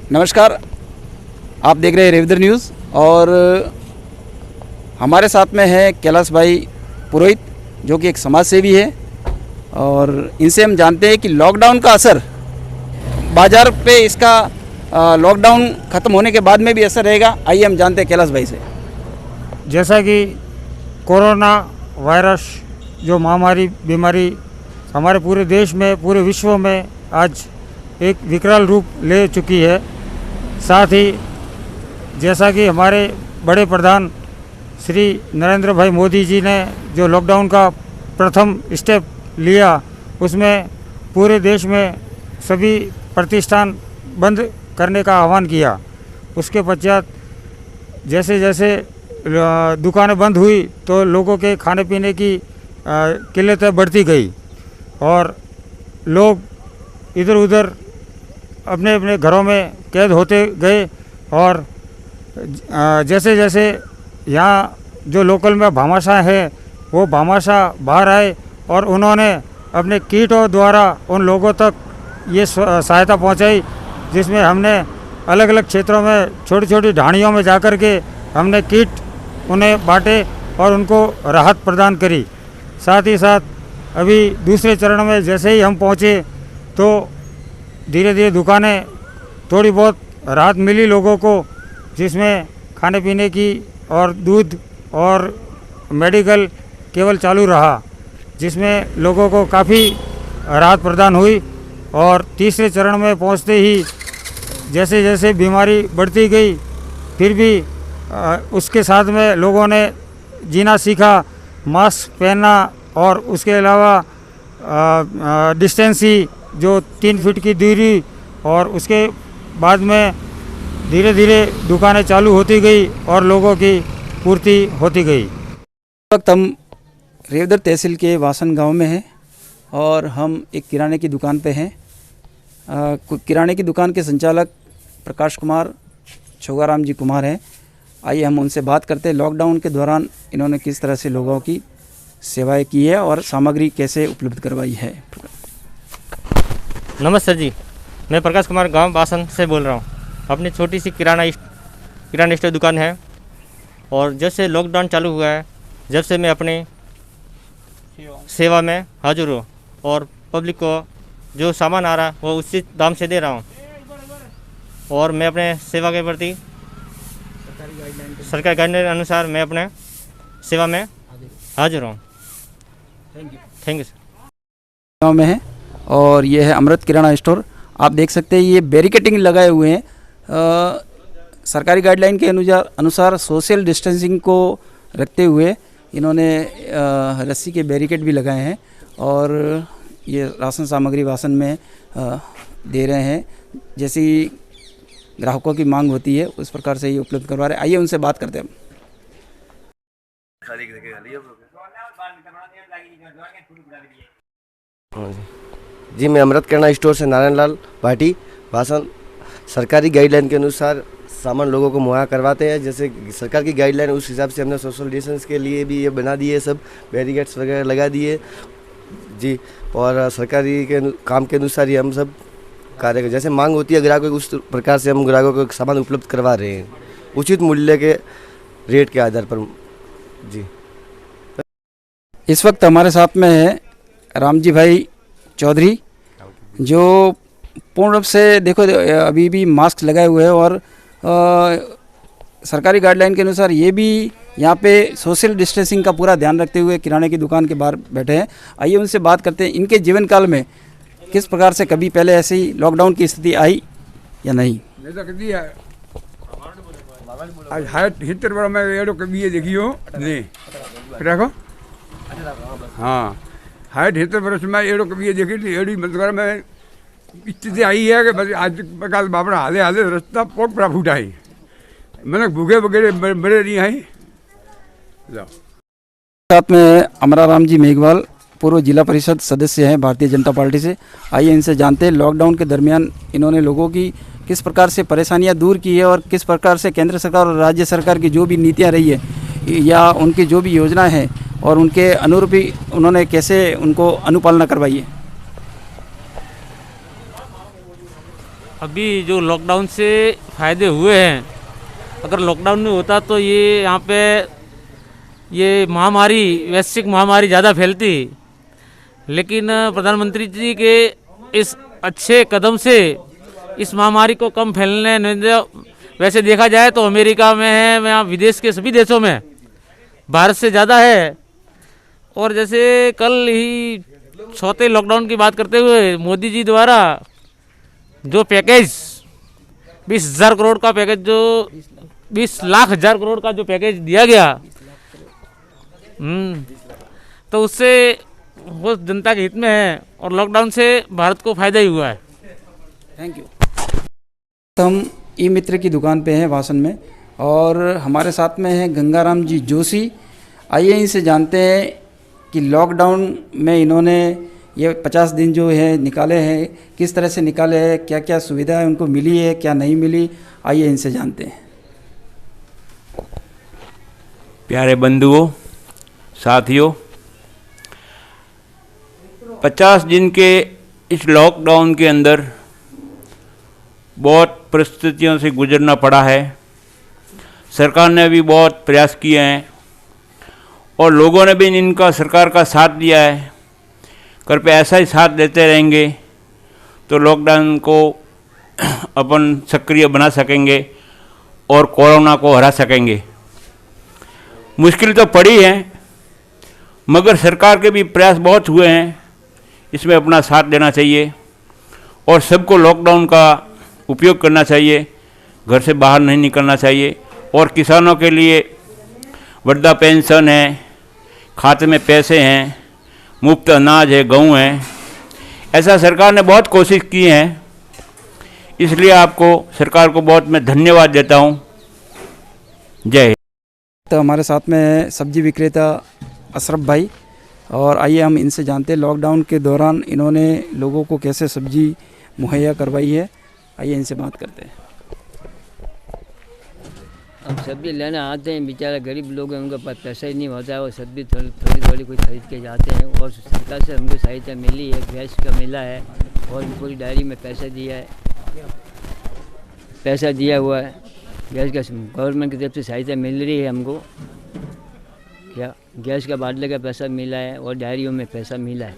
नमस्कार, आप देख रहे हैं रेवदर न्यूज़ और हमारे साथ में है कैलाश भाई पुरोहित जो कि एक समाज सेवी है और इनसे हम जानते हैं कि लॉकडाउन का असर बाज़ार पे इसका लॉकडाउन ख़त्म होने के बाद में भी असर रहेगा। आइए हम जानते हैं कैलाश भाई से। जैसा कि कोरोना वायरस जो महामारी बीमारी हमारे पूरे देश में पूरे विश्व में आज एक विकराल रूप ले चुकी है, साथ ही जैसा कि हमारे बड़े प्रधान श्री नरेंद्र भाई मोदी जी ने जो लॉकडाउन का प्रथम स्टेप लिया उसमें पूरे देश में सभी प्रतिष्ठान बंद करने का आह्वान किया। उसके पश्चात जैसे जैसे दुकानें बंद हुई तो लोगों के खाने पीने की किल्लतें बढ़ती गई और लोग इधर उधर अपने अपने घरों में कैद होते गए और जैसे जैसे यहाँ जो लोकल में भामाशाह है वो भामाशाह बाहर आए और उन्होंने अपने कीटों द्वारा उन लोगों तक ये सहायता पहुँचाई, जिसमें हमने अलग अलग क्षेत्रों में छोटी छोटी ढाणियों में जाकर के हमने कीट उन्हें बांटे और उनको राहत प्रदान करी। साथ ही साथ अभी दूसरे चरण में जैसे ही हम पहुँचे तो धीरे धीरे दुकानें थोड़ी बहुत राहत मिली लोगों को, जिसमें खाने पीने की और दूध और मेडिकल केवल चालू रहा, जिसमें लोगों को काफ़ी राहत प्रदान हुई। और तीसरे चरण में पहुंचते ही जैसे जैसे बीमारी बढ़ती गई फिर भी उसके साथ में लोगों ने जीना सीखा, मास्क पहनना और उसके अलावा डिस्टेंसी जो 3 फीट की दूरी, और उसके बाद में धीरे धीरे दुकानें चालू होती गई और लोगों की पूर्ति होती गई। इस वक्त हम रेवदर तहसील के वासन गांव में हैं और हम एक किराने की दुकान पे हैं। किराने की दुकान के संचालक प्रकाश कुमार छोगाराम जी कुमार हैं। आइए हम उनसे बात करते हैं लॉकडाउन के दौरान इन्होंने किस तरह से लोगों की सेवाएं की है और सामग्री कैसे उपलब्ध करवाई है। नमस्ते जी, मैं प्रकाश कुमार गांव बासन से बोल रहा हूं। अपनी छोटी सी किराना स्टोर दुकान है और जब से लॉकडाउन चालू हुआ है जब से मैं अपनी सेवा में हाजिर हूँ और पब्लिक को जो सामान आ रहा है वो उचित दाम से दे रहा हूँ और मैं अपने सेवा के प्रति सरकारी गाइडलाइन अनुसार मैं अपने सेवा में हाजिर हूँ। Thank you sir. गाँव में है और ये है अमृत किराना स्टोर। आप देख सकते हैं ये बैरिकेडिंग लगाए हुए हैं। सरकारी गाइडलाइन के अनुसार सोशल डिस्टेंसिंग को रखते हुए इन्होंने रस्सी के बैरिकेड भी लगाए हैं और ये राशन सामग्री वासन में दे रहे हैं। जैसी ग्राहकों की मांग होती है उस प्रकार से ये उपलब्ध करवा रहे हैं। आइए उनसे बात करते हैं। जी, मैं अमृत किराना स्टोर से नारायण लाल भाटी भाषण सरकारी गाइडलाइन के अनुसार सामान लोगों को मुहैया करवाते हैं। जैसे सरकार की गाइडलाइन उस हिसाब से हमने सोशल डिस्टेंस के लिए भी ये बना दिए, सब बैरिकेड्स वगैरह लगा दिए जी। और सरकारी के काम के अनुसार ही हम सब कार्य कर, जैसे मांग होती है ग्राहकों की उस प्रकार से हम ग्राहकों को सामान उपलब्ध करवा रहे हैं उचित मूल्य के रेट के आधार पर जी। इस वक्त हमारे साथ में है रामजी भाई चौधरी जो पूर्ण रूप से देखो अभी भी मास्क लगाए हुए हैं और सरकारी गाइडलाइन के अनुसार ये भी यहाँ पे सोशल डिस्टेंसिंग का पूरा ध्यान रखते हुए किराने की दुकान के बाहर बैठे हैं। आइए उनसे बात करते हैं इनके जीवन काल में किस प्रकार से कभी पहले ऐसे ही लॉकडाउन की स्थिति आई या नहीं। हाँ, 70 वर्ष में एड़ो कभी देखी थी एड़ी मतलब में स्थिति आई है कि बस आज कल बापड़ा हाले हाले रास्ता पोट पर फूटा है, मैंने भूखे वगैरह बड़े नहीं आई। साथ में अमराराम जी मेघवाल पूर्व जिला परिषद सदस्य हैं भारतीय जनता पार्टी से। आइए इनसे जानते हैं लॉकडाउन के दरमियान इन्होंने लोगों की किस प्रकार से परेशानियां दूर की है और किस प्रकार से केंद्र सरकार और राज्य सरकार की जो भी नीतियां रही है या उनकी जो भी योजना है और उनके अनुरूप ही उन्होंने कैसे उनको अनुपालना करवाई है। अभी जो लॉकडाउन से फ़ायदे हुए हैं, अगर लॉकडाउन नहीं होता तो ये यहाँ पे ये महामारी, वैश्विक महामारी ज़्यादा फैलती। लेकिन प्रधानमंत्री जी के इस अच्छे कदम से इस महामारी को कम फैलने नहीं दिया। वैसे देखा जाए तो अमेरिका में है, यहाँ विदेश के सभी देशों में भारत से ज़्यादा है। और जैसे कल ही चौथे लॉकडाउन की बात करते हुए मोदी जी द्वारा जो पैकेज 20,000 करोड़ का पैकेज, जो 20 लाख हजार करोड़ का जो पैकेज दिया गया, तो उससे वो जनता के हित में है और लॉकडाउन से भारत को फायदा ही हुआ है। Thank you. हम ई मित्र की दुकान पे हैं वासन में और हमारे साथ में है गंगाराम जी जोशी। आइए इनसे जानते हैं कि लॉकडाउन में इन्होंने ये 50 दिन जो है निकाले हैं, किस तरह से निकाले हैं, क्या क्या सुविधाएं उनको मिली है, क्या नहीं मिली। आइए इनसे जानते हैं। प्यारे बंधुओं, साथियों, 50 दिन के इस लॉकडाउन के अंदर बहुत परिस्थितियों से गुजरना पड़ा है। सरकार ने भी बहुत प्रयास किए हैं और लोगों ने भी इनका सरकार का साथ दिया है। कृपया ऐसा ही साथ देते रहेंगे तो लॉकडाउन को अपन सक्रिय बना सकेंगे और कोरोना को हरा सकेंगे। मुश्किल तो पड़ी है मगर सरकार के भी प्रयास बहुत हुए हैं, इसमें अपना साथ देना चाहिए और सबको लॉकडाउन का उपयोग करना चाहिए, घर से बाहर नहीं निकलना चाहिए। और किसानों के लिए वृद्धा पेंशन है, खाते में पैसे हैं, मुफ्त अनाज है, गेहूँ है, ऐसा सरकार ने बहुत कोशिश की है। इसलिए आपको, सरकार को बहुत मैं धन्यवाद देता हूँ। जय हिंद। तो हमारे साथ में है सब्जी विक्रेता अशरफ भाई और आइए हम इनसे जानते हैं लॉकडाउन के दौरान इन्होंने लोगों को कैसे सब्जी मुहैया करवाई है। आइए इनसे बात करते हैं। हम सब्जी लेने आते हैं, बेचारा गरीब लोग हैं, उनके पास पैसा ही नहीं होता है। वो सब्जी थोड़ी थोड़ी कोई खरीद के जाते हैं और सरकार से हमको सहायता मिली है, गैस का मिला है और पूरी डायरी में पैसा दिया है, पैसा दिया हुआ है। गैस का गवर्नमेंट की तरफ से सहायता मिल रही है हमको, क्या गैस का बाटले का पैसा मिला है और डायरियों में पैसा मिला है।